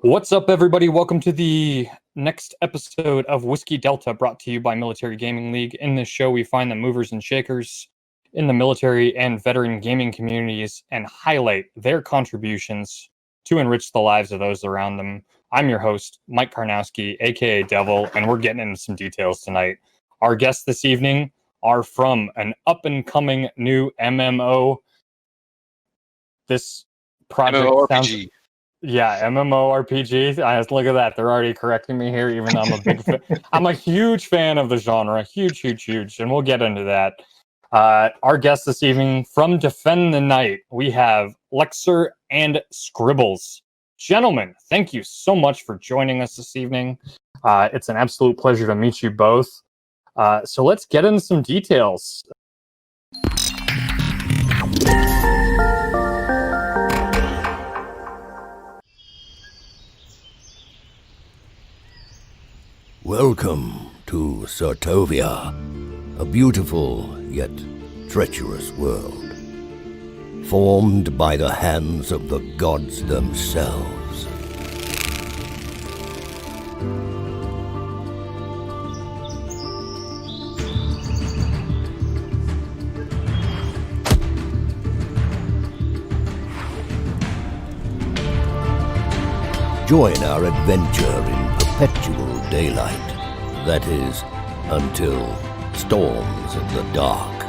What's up, everybody? Welcome to the next episode of Whiskey Delta, brought to you by Military Gaming League. In this show, we find the movers and shakers in the military and veteran gaming communities and highlight their contributions to enrich the lives of those around them. I'm your host, Mike Karnowski, aka Devil, and we're getting into some details tonight. Our guests this evening are from an up-and-coming new MMO. This project MMORPG. MMORPG. Look at that. They're already correcting me here, even though I'm a big I'm a huge fan of the genre. Huge. And we'll get into that. Our guests this evening from Defend the Night, we have Leksur and Scribbles. Gentlemen, thank you so much for joining us this evening. It's an absolute pleasure to meet you both. So let's get into some details. Welcome to Certovia, a beautiful yet treacherous world, formed by the hands of the gods themselves. Join our adventure in perpetual daylight, that is, until storms in the dark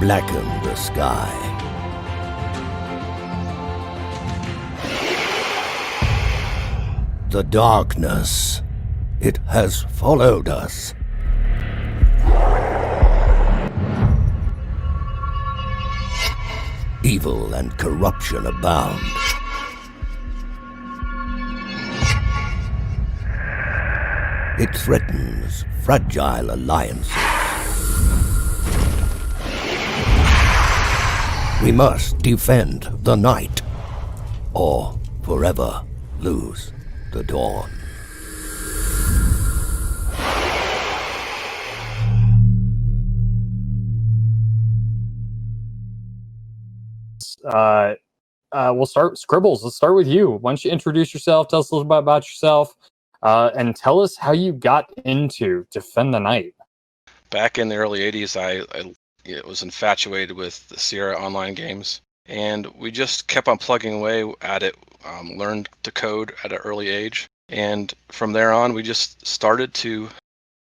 blacken the sky. The darkness, it has followed us. Evil and corruption abound. It threatens fragile alliances. We must defend the night, or forever lose the dawn. We'll start, Scribbles. Let's start with you. Why don't you introduce yourself? Tell us a little bit about yourself. And tell us how you got into Defend the Night. Back in the early 80s, I was infatuated with the Sierra online games, and we just kept on plugging away at it, learned to code at an early age, and from there on, we just started to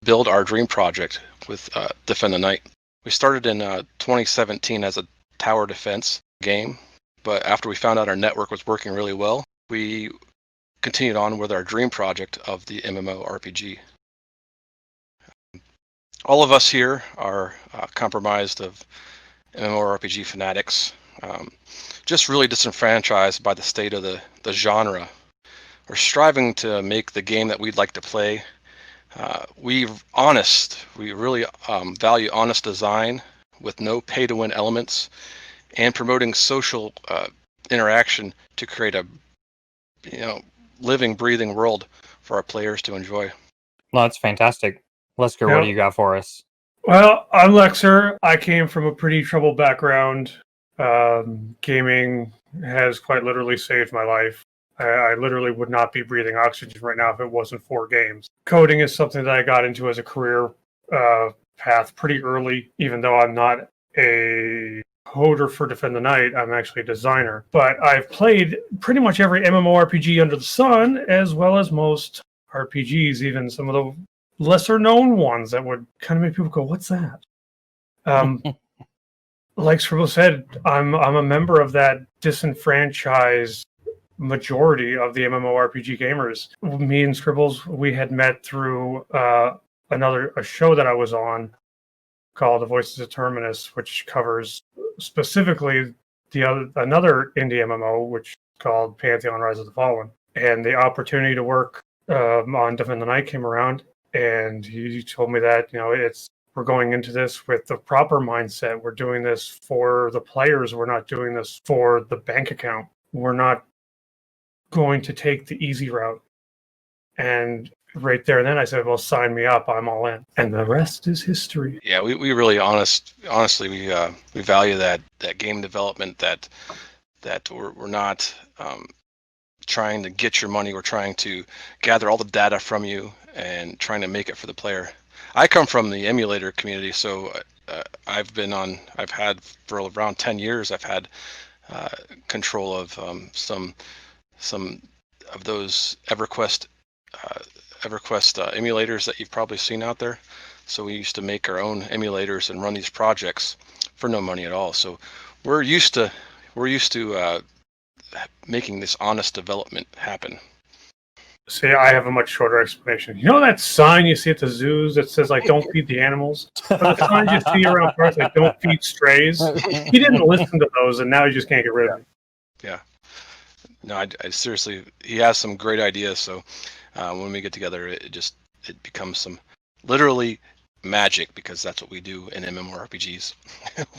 build our dream project with Defend the Night. We started in 2017 as a tower defense game, but after we found out our network was working really well, we continued on with our dream project of the MMORPG. All of us here are compromised of MMORPG fanatics, just really disenfranchised by the state of the genre. We're striving to make the game that we'd like to play. We really value honest design with no pay-to-win elements, and promoting social interaction to create a living, breathing world for our players to enjoy. Well, that's fantastic. Leksur, what do you got for us? Well, I'm Leksur. I came from a pretty troubled background. Gaming has quite literally saved my life. I literally would not be breathing oxygen right now if it wasn't for games. Coding is something that I got into as a career path pretty early, even though I'm not a coder for Defend the Night. I'm actually a designer. But I've played pretty much every MMORPG under the sun, as well as most RPGs, even some of the lesser known ones that would kind of make people go, what's that? Like Scribbles said, I'm a member of that disenfranchised majority of the MMORPG gamers. Me and Scribbles, we had met through a show that I was on called The Voices of Terminus, which covers specifically another indie MMO, which is called Pantheon: Rise of the Fallen. And the opportunity to work on Defend the Night came around, and he told me that we're going into this with the proper mindset. We're doing this for the players. We're not doing this for the bank account. We're not going to take the easy route. And right there and then I said, well, sign me up. I'm all in. And the rest is history. Yeah, we really honestly, we value that game development, that we're not trying to get your money. We're trying to gather all the data from you and trying to make it for the player. I come from the emulator community, so I've had for around 10 years, I've had control of some of those EverQuest emulators that you've probably seen out there. So we used to make our own emulators and run these projects for no money at all. So we're used to making this honest development happen. See, I have a much shorter explanation. You know that sign you see at the zoos that says, like, don't feed the animals? Or the signs you see around parks, like, don't feed strays? He didn't listen to those, and now he just can't get rid of them. Yeah. No, I seriously, he has some great ideas. So when we get together, it becomes some literally magic, because that's what we do in MMORPGs.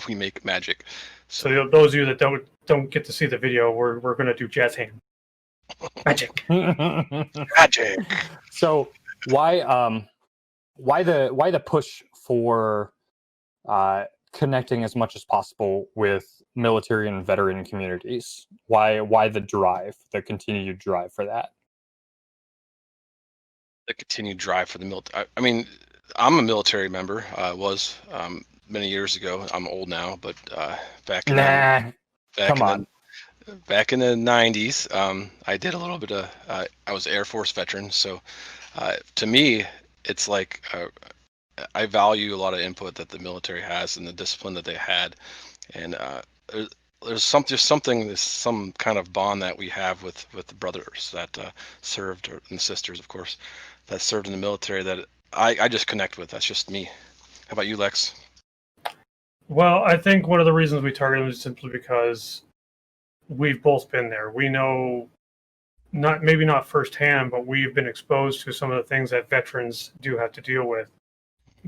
We make magic. So those of you that don't get to see the video, we're going to do jazz hand. Magic. Magic. So why the push for connecting as much as possible with military and veteran communities? Why the continued drive for that? The continued drive for the military. I mean, I'm a military member. Was many years ago. I'm old now, but back in the 90s, I did a little bit of. I was Air Force veteran, so to me, it's like I value a lot of input that the military has and the discipline that they had, and there's some kind of bond that we have with the brothers that served, and sisters, of course, that served in the military that I just connect with. That's just me. How about you, Lex? Well, I think one of the reasons we target them is simply because we've both been there. We know, maybe not firsthand, but we've been exposed to some of the things that veterans do have to deal with.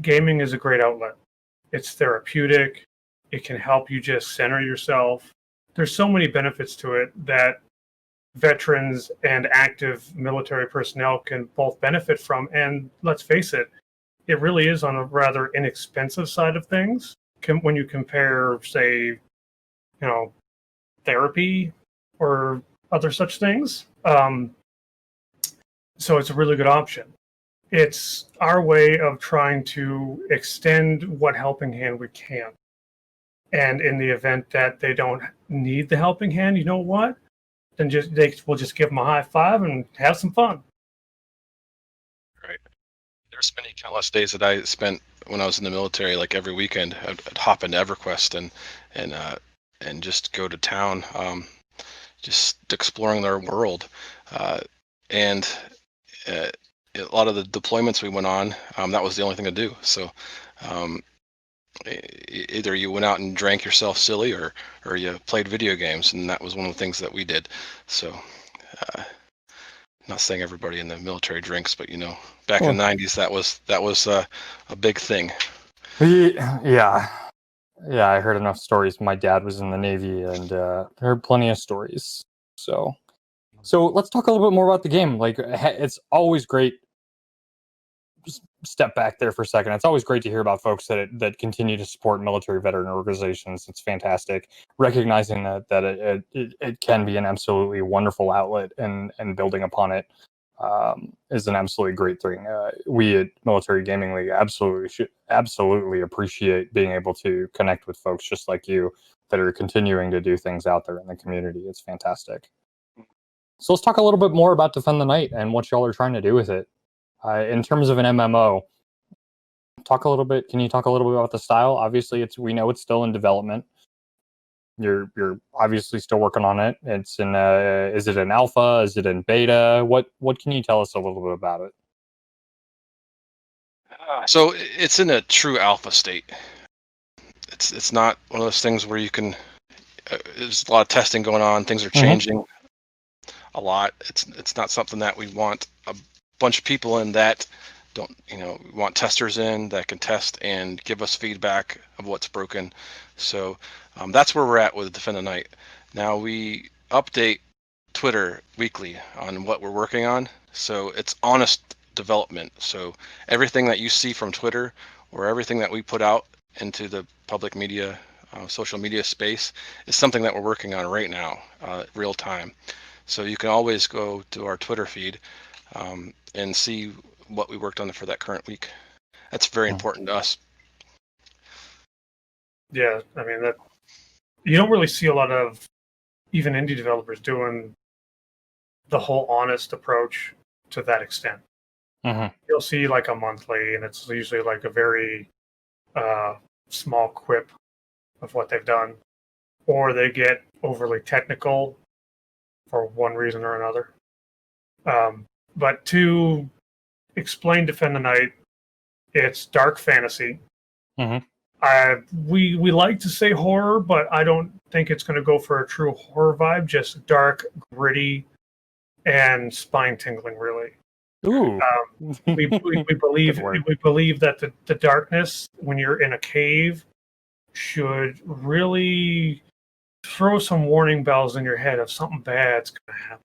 Gaming is a great outlet. It's therapeutic. It can help you just center yourself. There's so many benefits to it that veterans and active military personnel can both benefit from. And let's face it, it really is on a rather inexpensive side of things when you compare, say, therapy or other such things. So it's a really good option. It's our way of trying to extend what helping hand we can. And in the event that they don't need the helping hand, you know what? Then we'll just give them a high five and have some fun. Right. There's many countless days that I spent when I was in the military. Like every weekend, I'd hop into EverQuest and just go to town, just exploring their world. And a lot of the deployments we went on, that was the only thing to do. So either you went out and drank yourself silly, or you played video games, and that was one of the things that we did. So not saying everybody in the military drinks, but back in the 90s, that was a big thing. Yeah, I heard enough stories. My dad was in the Navy, and there are plenty of stories. So let's talk a little bit more about the game. Like, it's always great. Just step back there for a second. It's always great to hear about folks that continue to support military veteran organizations. It's fantastic. Recognizing that it can be an absolutely wonderful outlet, and building upon it is an absolutely great thing. We at Military Gaming League absolutely appreciate being able to connect with folks just like you that are continuing to do things out there in the community. It's fantastic. So let's talk a little bit more about Defend the Night and what y'all are trying to do with it. In terms of an MMO, can you talk a little bit about the style? Obviously, we know it's still in development. You're obviously still working on it. It's in is it in alpha? Is it in beta? What can you tell us a little bit about it? So it's in a true alpha state. It's not one of those things where you can. There's a lot of testing going on. Things are changing a lot. It's not something that we want a bunch of people in that don't, we want testers in that can test and give us feedback of what's broken. So that's where we're at with Defend the Night. Now we update Twitter weekly on what we're working on. So it's honest development. So everything that you see from Twitter, or everything that we put out into the public media, social media space, is something that we're working on right now, real time. So you can always go to our Twitter feed and see what we worked on for that current week. That's very important to us. Yeah, I mean, that you don't really see a lot of even indie developers doing the whole honest approach to that extent. You'll see like a monthly, and it's usually like a very small quip of what they've done, or they get overly technical for one reason or another. But to explain Defend the Night, it's dark fantasy. We like to say horror, but I don't think it's going to go for a true horror vibe. Just dark, gritty, and spine-tingling, really. Ooh. We believe that the darkness, when you're in a cave, should really throw some warning bells in your head if something bad's going to happen.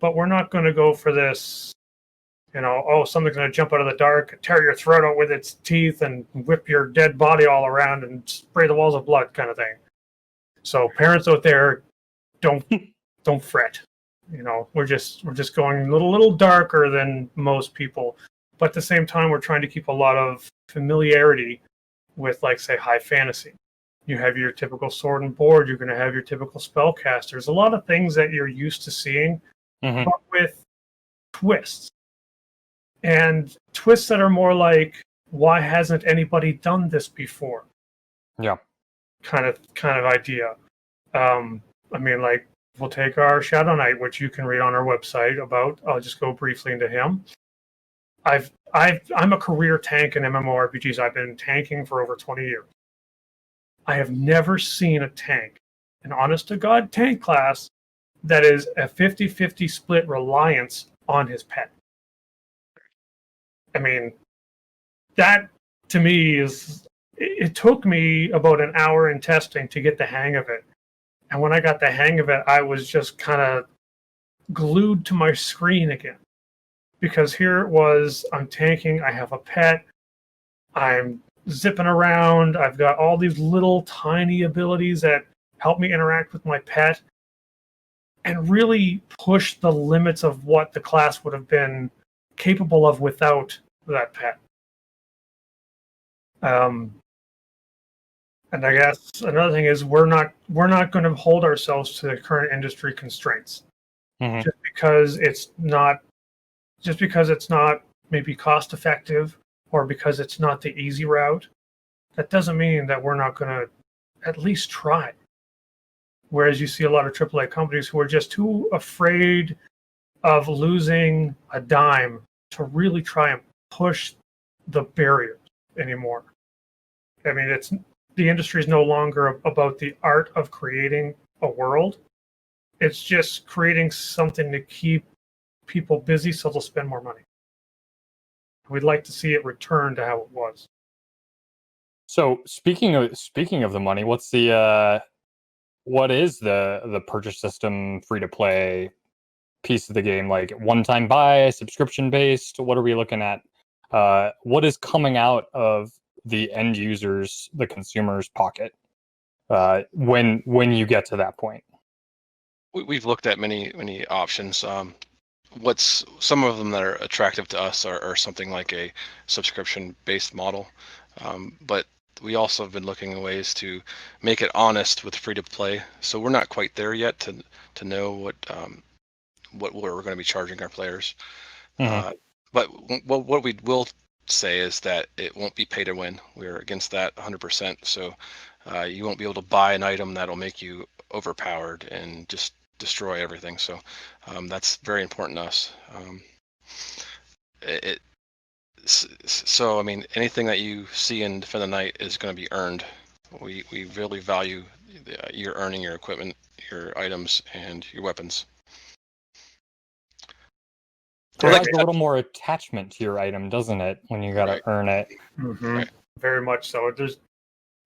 But we're not going to go for this, something's going to jump out of the dark, tear your throat out with its teeth, and whip your dead body all around and spray the walls of blood kind of thing. So parents out there, don't fret. We're just going a little darker than most people, but at the same time, we're trying to keep a lot of familiarity with, like, say, high fantasy. You have your typical sword and board. You're going to have your typical spellcasters. A lot of things that you're used to seeing, but with twists. And twists that are more like, why hasn't anybody done this before? Yeah. Kind of idea. We'll take our Shadowknight, which you can read on our website about. I'll just go briefly into him. I'm a career tank in MMORPGs. I've been tanking for over 20 years. I have never seen a tank, an honest-to-God tank class, that is a 50-50 split reliance on his pet. I mean, that to me it took me about an hour in testing to get the hang of it. And when I got the hang of it, I was just kind of glued to my screen again. Because here it was, I'm tanking, I have a pet, I'm zipping around, I've got all these little tiny abilities that help me interact with my pet, and really push the limits of what the class would have been capable of without that pet. And I guess another thing is we're not going to hold ourselves to the current industry constraints. Just because it's not maybe cost effective, or because it's not the easy route, that doesn't mean that we're not going to at least try. Whereas you see a lot of AAA companies who are just too afraid of losing a dime to really try and push the barriers anymore. I mean, the industry is no longer about the art of creating a world. It's just creating something to keep people busy so they'll spend more money. We'd like to see it return to how it was. So speaking of the money, what is the purchase system, free to play piece of the game? Like one-time buy, subscription based? What are we looking at? What is coming out of the end users, the consumer's pocket when you get to that point? We've looked at many options. What's some of them that are attractive to us are something like a subscription-based model, but we also have been looking at ways to make it honest with free-to-play. So we're not quite there yet to know what we're going to be charging our players. But what we will say is that it won't be pay to win. We're against that 100%. So you won't be able to buy an item that'll make you overpowered and just destroy everything. So that's very important to us. So I mean, anything that you see in Defend the Night is going to be earned. We really value your earning your equipment, your items, and your weapons. It adds a little more attachment to your item, doesn't it, when you got to earn it? Right. Very much so.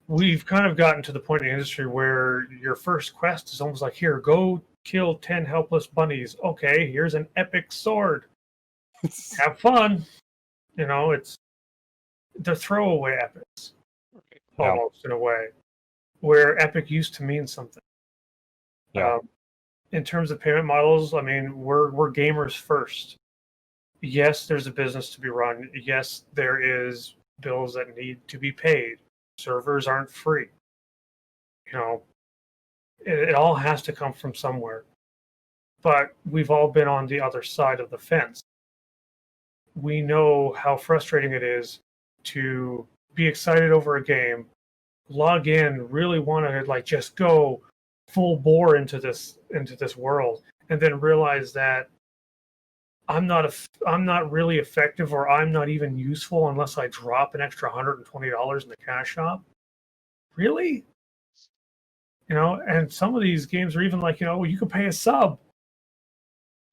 We've kind of gotten to the point in the industry where your first quest is almost like, here, go kill 10 helpless bunnies. Okay, here's an epic sword. Have fun. It's the throwaway epics, almost in a way, where epic used to mean something. Yeah. in terms of payment models, I mean, we're gamers first. Yes, there's a business to be run. Yes, there is bills that need to be paid. Servers aren't free. You know, it all has to come from somewhere. But we've all been on the other side of the fence. We know how frustrating it is to be excited over a game, log in, really want to like just go full bore into this world, and then realize that I'm not really effective, or I'm not even useful unless I drop an extra $120 in the cash shop. Really? You know, and some of these games are even like, you know, you could pay a sub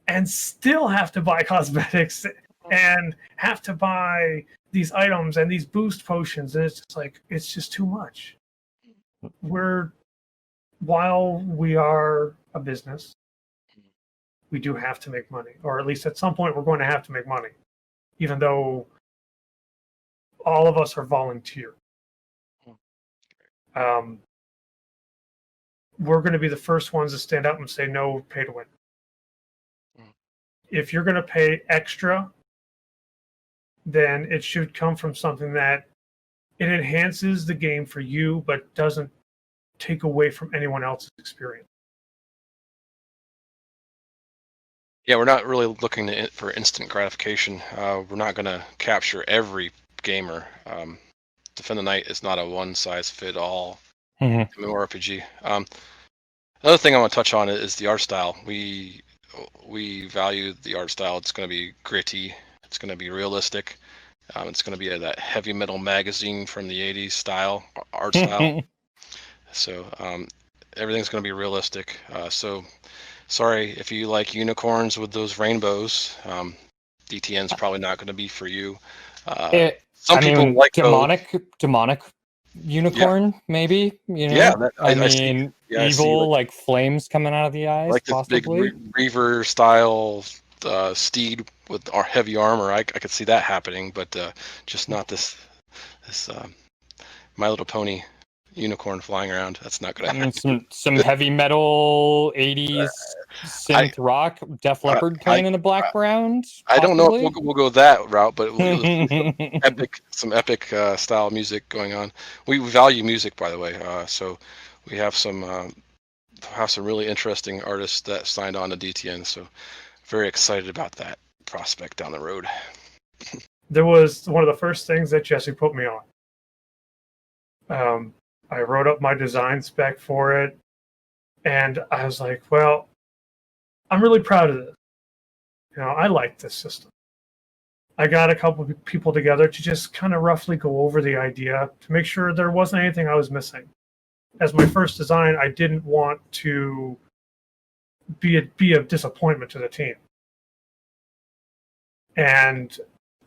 and still have to buy cosmetics and have to buy these items and these boost potions, and it's just like, it's just too much. While we are a business, we do have to make money, or at least at some point we're going to have to make money, even though all of us are volunteer. We're going to be the first ones to stand up and say no pay to win. If you're going to pay extra, then it should come from something that it enhances the game for you, but doesn't take away from anyone else's experience. Yeah, we're not really looking for instant gratification. We're not going to capture every gamer. Defend the Night is not a one-size-fit-all MMORPG. Another thing I want to touch on is the art style. We value the art style. It's going to be gritty. It's going to be realistic. It's going to be that heavy metal magazine from the 80s style, art style. So everything's going to be realistic. So sorry if you like unicorns with those rainbows. DTN's probably not going to be for you. Some people like demonic unicorn, maybe. You know, yeah, I mean, evil, like flames coming out of the eyes, like possibly. This big Reaver style steed with our heavy armor. I could see that happening, but just not this My Little Pony unicorn flying around. That's not gonna happen. Some heavy metal 80s synth rock, Def Leppard playing in the background. I don't know if we'll go that route, but some epic style music going on. We value music, by the way, so we have some really interesting artists that signed on to DTN. So very excited about that prospect down the road. There was one of the first things that Jesse put me on. I wrote up my design spec for it, and I was like, well, I'm really proud of this. You know, I like this system. I got a couple of people together to just kind of roughly go over the idea to make sure there wasn't anything I was missing. As my first design, I didn't want to be a disappointment to the team. And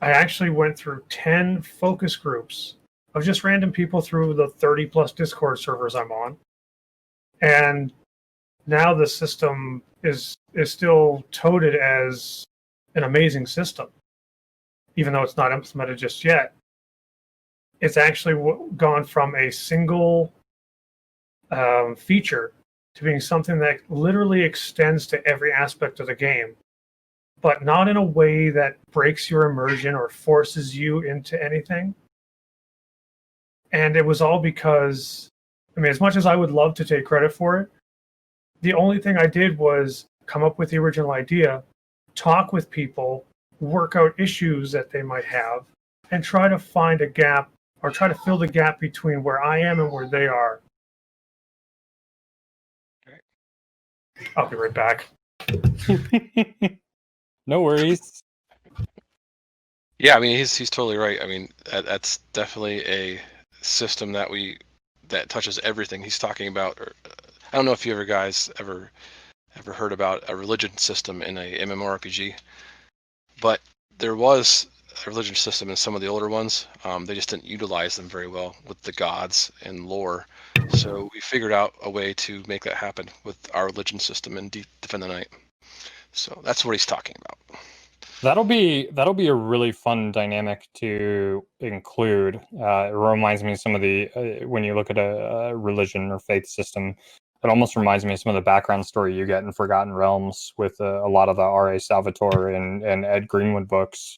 I actually went through 10 focus groups of just random people through the 30 plus Discord servers I'm on. And now the system is still touted as an amazing system, even though it's not implemented just yet. It's actually gone from a single feature to being something that literally extends to every aspect of the game, but not in a way that breaks your immersion or forces you into anything. And it was all because, I mean, as much as I would love to take credit for it, the only thing I did was come up with the original idea, talk with people, work out issues that they might have, and try to find a gap, or try to fill the gap between where I am and where they are. I'll be right back. No worries. Yeah, I mean, he's totally right. I mean, that's definitely a system that touches everything he's talking about. I don't know if you guys ever heard about a religion system in a MMORPG, but there was a religion system in some of the older ones. They just didn't utilize them very well with the gods and lore. So we figured out a way to make that happen with our religion system in Defend the Night. So that's what he's talking about. That'll be a really fun dynamic to include. It reminds me of some of the when you look at a religion or faith system, It almost reminds me of some of the background story you get in Forgotten Realms with a lot of the R.A. Salvatore and Ed Greenwood books.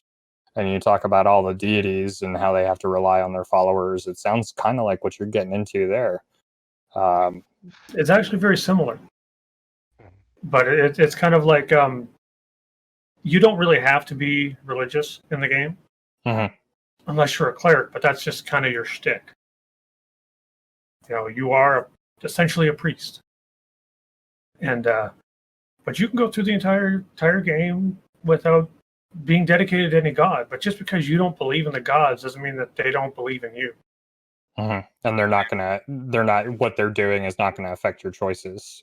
And you talk about all the deities and how they have to rely on their followers. It sounds kind of like what you're getting into there. It's actually very similar. But it's kind of like you don't really have to be religious in the game. Mm-hmm. Unless you're a cleric, but that's just kind of your shtick. You are essentially a priest. And but you can go through the entire game without being dedicated to any god. But just because you don't believe in the gods doesn't mean that they don't believe in you. Mm-hmm. And what they're doing is not gonna affect your choices.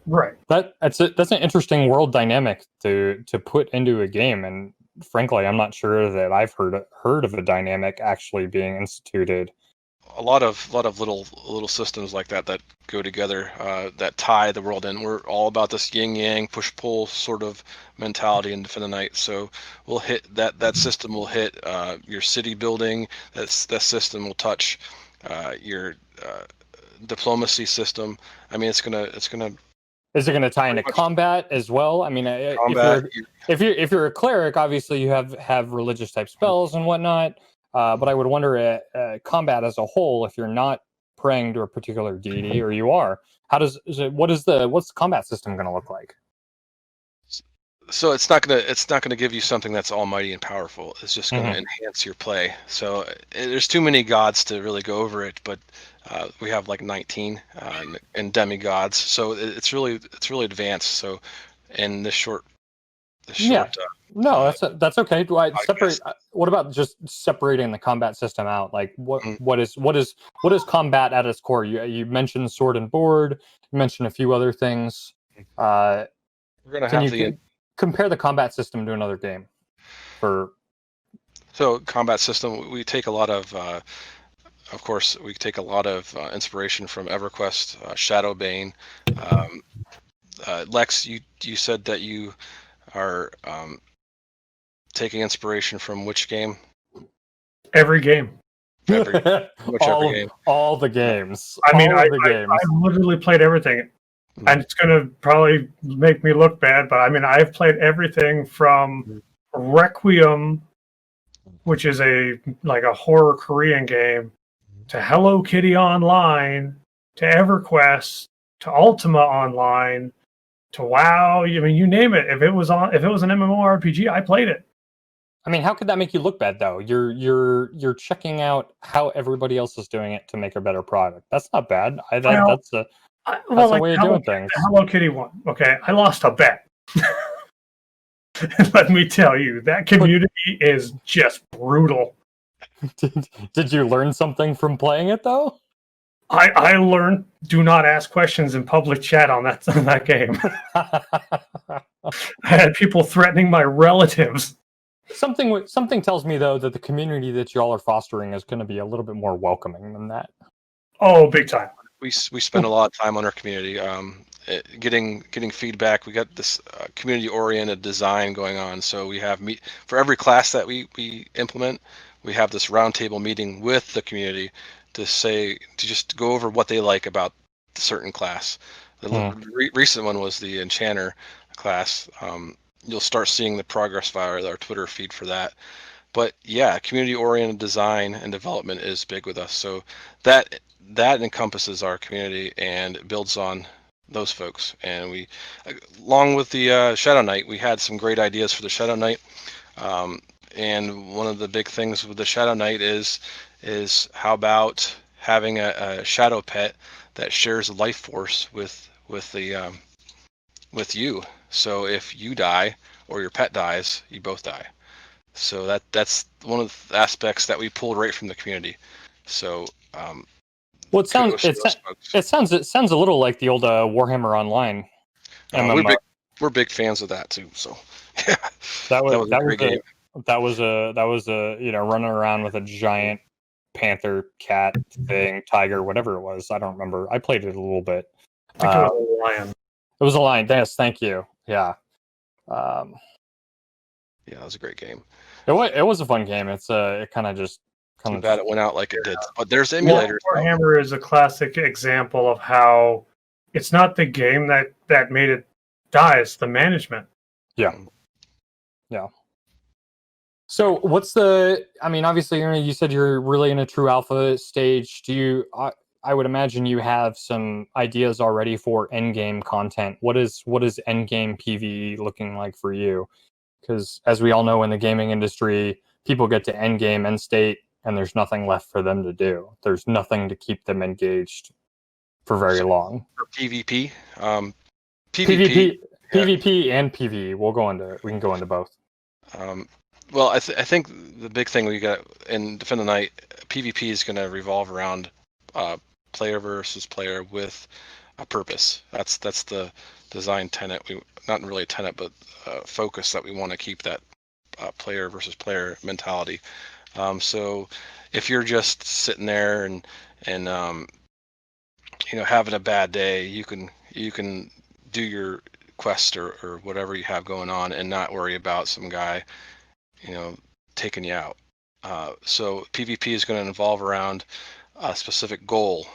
Right. That's an interesting world dynamic to put into a game, and frankly, I'm not sure that I've heard of a dynamic actually being instituted. A lot of little systems like that go together, that tie the world in. We're all about this yin yang push pull sort of mentality in Defend the Night. So we'll hit that system will hit your city building. That system will touch your diplomacy system. I mean, it's gonna. Is it going to tie into combat as well? I mean, combat, if you're a cleric, obviously you have religious type spells and whatnot. But I would wonder, combat as a whole, if you're not praying to a particular deity, or you are, what's the combat system going to look like? So it's not gonna give you something that's almighty and powerful. It's just gonna enhance your play. So there's too many gods to really go over it, but we have like 19 and demigods. So it's really advanced. So in this short. No, that's okay. Do I separate? What about just separating the combat system out? Like what is combat at its core? You mentioned sword and board. You mentioned a few other things. We're gonna have compare the combat system to another game. So combat system, we take a lot of course, we take a lot of inspiration from EverQuest, Shadowbane. Lex, you said that you are taking inspiration from which game? Every game. Every game. All the games. I mean, I games. literally played everything. And it's going to probably make me look bad, but I mean, I've played everything from Requiem, which is a horror Korean game, to Hello Kitty Online, to EverQuest, to Ultima Online, to WoW. I mean, you name it. If it was an MMORPG, I played it. I mean, how could that make you look bad though? You're checking out how everybody else is doing it to make a better product. That's not bad. That's a way of doing things. Hello Kitty won. Okay, I lost a bet. Let me tell you, that community is just brutal. Did you learn something from playing it though? I learned do not ask questions in public chat on that game. I had people threatening my relatives. Something tells me though that the community that y'all are fostering is going to be a little bit more welcoming than that. Oh, big time. We spend a lot of time on our community, getting feedback. We got this community-oriented design going on. So we have for every class that we implement, we have this roundtable meeting with the community to just go over what they like about a certain class. The recent one was the Enchanter class. You'll start seeing the progress via our Twitter feed for that. But yeah, community-oriented design and development is big with us. So that encompasses our community and builds on those folks. And we, along with the Shadowknight, we had some great ideas for the Shadowknight. And one of the big things with the Shadowknight is how about having a shadow pet that shares a life force with you. So if you die or your pet dies, you both die. So that's one of the aspects that we pulled right from the community. So well, it sounds a little like the old Warhammer Online. We're big fans of that too. So yeah, that was a running around with a giant panther, cat thing, tiger, whatever it was. I don't remember. I played it a little bit. I think it was a lion. It was a lion. Yes, thank you. Yeah. Yeah, it was a great game. It was a fun game. It's it kind of just too bad it went out like it did. But there's emulators. Warhammer is a classic example of how It's not the game that made it die. It's the management. Yeah. So what's the? I mean, obviously, you said you're really in a true alpha stage. Do you? I would imagine you have some ideas already for endgame content. What is endgame PvE looking like for you? Because as we all know in the gaming industry, people get to endgame, end state, and there's nothing left for them to do. There's nothing to keep them engaged for very long. For PvP, PvP and PvE. We can go into both. Well, I think the big thing we got in Defend the Night, PvP is going to revolve around player versus player with a purpose. That's the design tenet. Not really a tenet, but focus that we want to keep, that player versus player mentality. So if you're just sitting there and having a bad day, you can do your quest or whatever you have going on and not worry about some guy taking you out. So PvP is going to involve around a specific goal,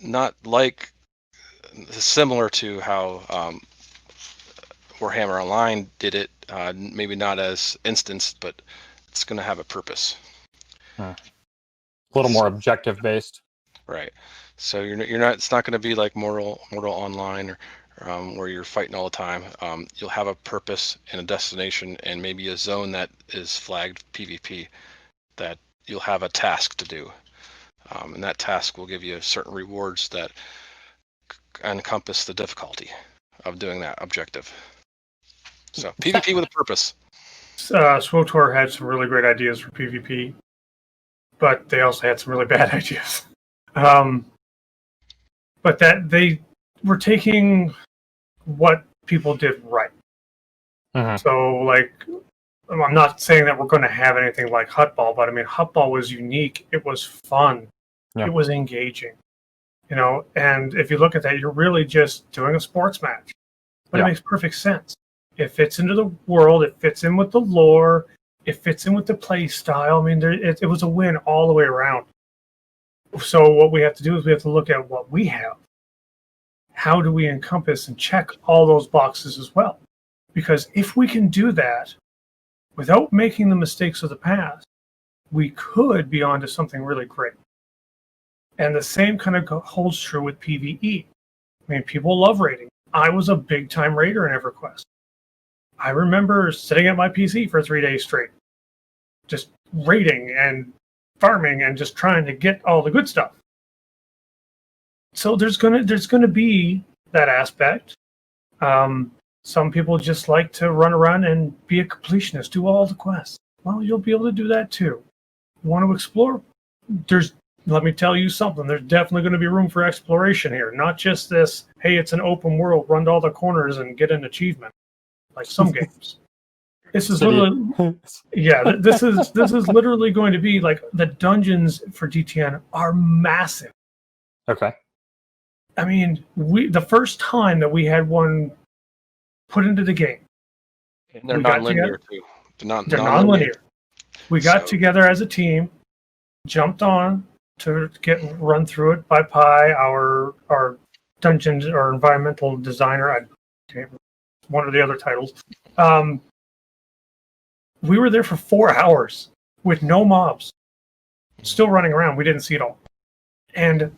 not like similar to how Warhammer Online did it, maybe not as instanced, but it's going to have a purpose. A little more objective based. Right. So you're not. It's not going to be like Mortal Online or where you're fighting all the time. You'll have a purpose and a destination, and maybe a zone that is flagged PvP that you'll have a task to do, and that task will give you certain rewards that encompass the difficulty of doing that objective. So PvP with a purpose. SWTOR had some really great ideas for PvP, but they also had some really bad ideas. But that they were taking what people did right. So, like, I'm not saying that we're going to have anything like Hutball, but I mean, Hutball was unique. It was fun. It was engaging. And if you look at that, you're really just doing a sports match. But it makes perfect sense. It fits into the world. It fits in with the lore. It fits in with the play style. I mean, it was a win all the way around. So what we have to do is we have to look at what we have. How do we encompass and check all those boxes as well? Because if we can do that without making the mistakes of the past, we could be onto something really great. And the same kind of holds true with PvE. I mean, people love raiding. I was a big-time raider in EverQuest. I remember sitting at my PC for 3 days straight, just raiding and farming and just trying to get all the good stuff. So there's gonna be that aspect. Some people just like to run around and be a completionist, do all the quests. Well, you'll be able to do that too. You want to explore? Let me tell you something. There's definitely going to be room for exploration here. Not just this, hey, it's an open world, run to all the corners and get an achievement, like some games. This is literally, this is literally going to be like the dungeons for DTN are massive. Okay. I mean, the first time that we had one put into the game, and they're non-linear too. They're non-linear. We got together as a team, jumped on to run through it by Pi, our dungeons or environmental designer. One of the other titles. We were there for 4 hours with no mobs, still running around. We didn't see it all, and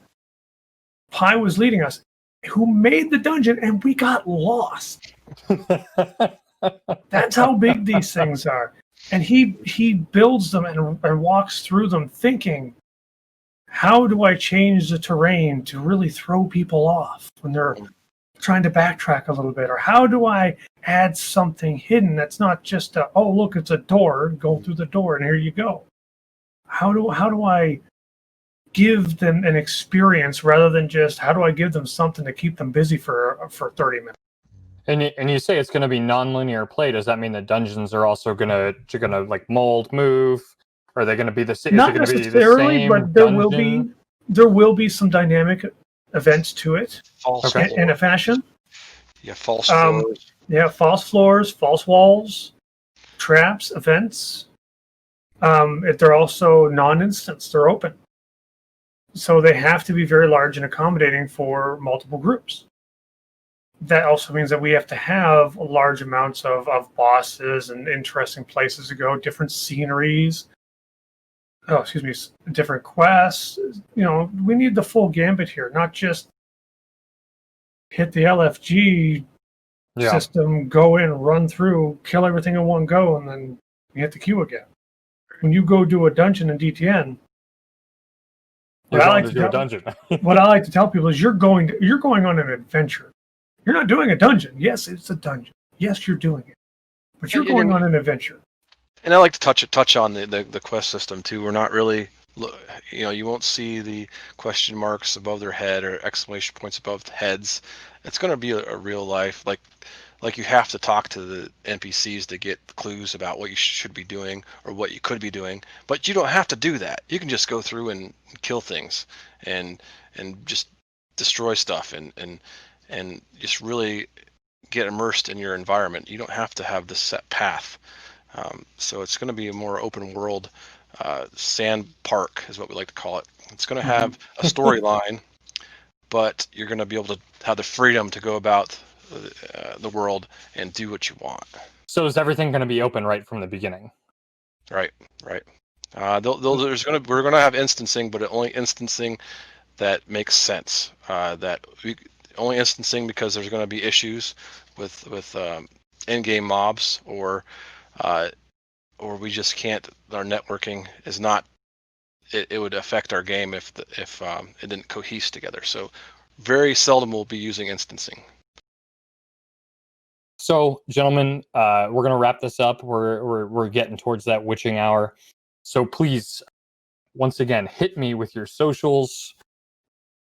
Pi was leading us, who made the dungeon, and we got lost. That's how big these things are. And he builds them and walks through them thinking, how do I change the terrain to really throw people off when they're trying to backtrack a little bit? Or how do I add something hidden that's not just oh, look, it's a door, go through the door and here you go. How do I give them an experience rather than just how do I give them something to keep them busy for 30 minutes? And you say it's going to be non-linear play. Does that mean the dungeons are also going to like mold, move? Are they going to be the same? Not necessarily, but there will be some dynamic events to it. In a fashion. Yeah, false floors. Yeah, false floors, false walls, traps, events. If they're also non-instance, they're open. So they have to be very large and accommodating for multiple groups. That also means that we have to have large amounts of bosses and interesting places to go, different sceneries, different quests. We need the full gambit here, not just hit the LFG system, go in, run through, kill everything in one go, and then you hit the queue again. When you go do a dungeon in DTN, what I like to tell people is you're going on an adventure. You're not doing a dungeon. Yes, it's a dungeon. Yes, you're doing it, but you're going on an adventure. And I like to touch on the quest system too. We're not really, you won't see the question marks above their head or exclamation points above heads. It's going to be a real life, like you have to talk to the NPCs to get clues about what you should be doing or what you could be doing. But you don't have to do that. You can just go through and kill things and just destroy stuff and just really get immersed in your environment. You don't have to have this set path. So it's going to be a more open world sand park is what we like to call it. It's going to have a storyline, but you're going to be able to have the freedom to go about the world and do what you want. So is everything going to be open right from the beginning? Right. We're going to have instancing, but only instancing that makes sense. Only instancing because there's going to be issues with in-game mobs or we just can't. Our networking is not. It would affect our game if it didn't cohese together. So very seldom we'll be using instancing. So, gentlemen, we're going to wrap this up. We're getting towards that witching hour. So please, once again, hit me with your socials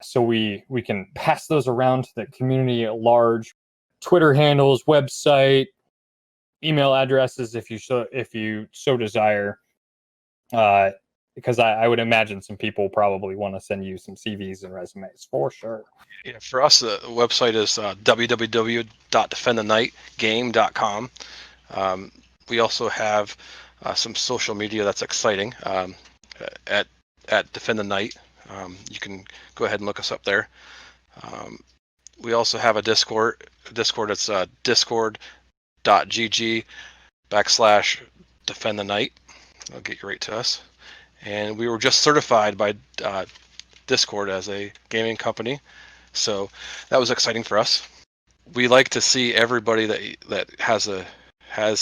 so we can pass those around to the community at large. Twitter handles, website, email addresses if you so desire. Because I would imagine some people probably want to send you some CVs and resumes for sure. Yeah, for us, the website is www.defendthenightgame.com. We also have some social media that's exciting at Defend the Night. You can go ahead and look us up there. We also have a Discord. That's discord.gg/Defend the Night. That'll get you right to us. And we were just certified by Discord as a gaming company, so that was exciting for us. We like to see everybody that has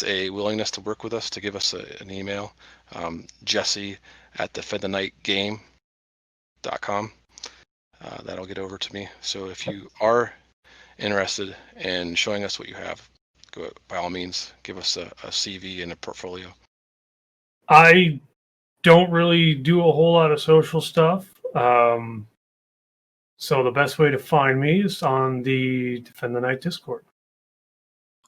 a willingness to work with us to give us an email. Jesse at defendthenightgame.com. That'll get over to me. So if you are interested in showing us what you have, go by all means, give us a CV and a portfolio. I don't really do a whole lot of social stuff. So the best way to find me is on the Defend the Night Discord.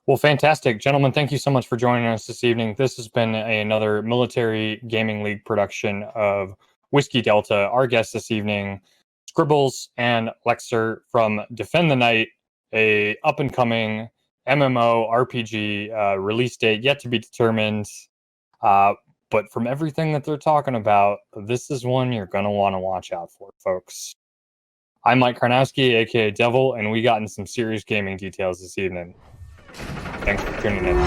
Well, fantastic. Gentlemen, thank you so much for joining us this evening. This has been another Military Gaming League production of Whiskey Delta. Our guest this evening, Scribbles and Leksur from Defend the Night, a up-and-coming MMORPG, release date yet to be determined. But from everything that they're talking about, this is one you're going to want to watch out for, folks. I'm Mike Karnowski, aka Devil, and we got in some serious gaming details this evening. Thanks for tuning in.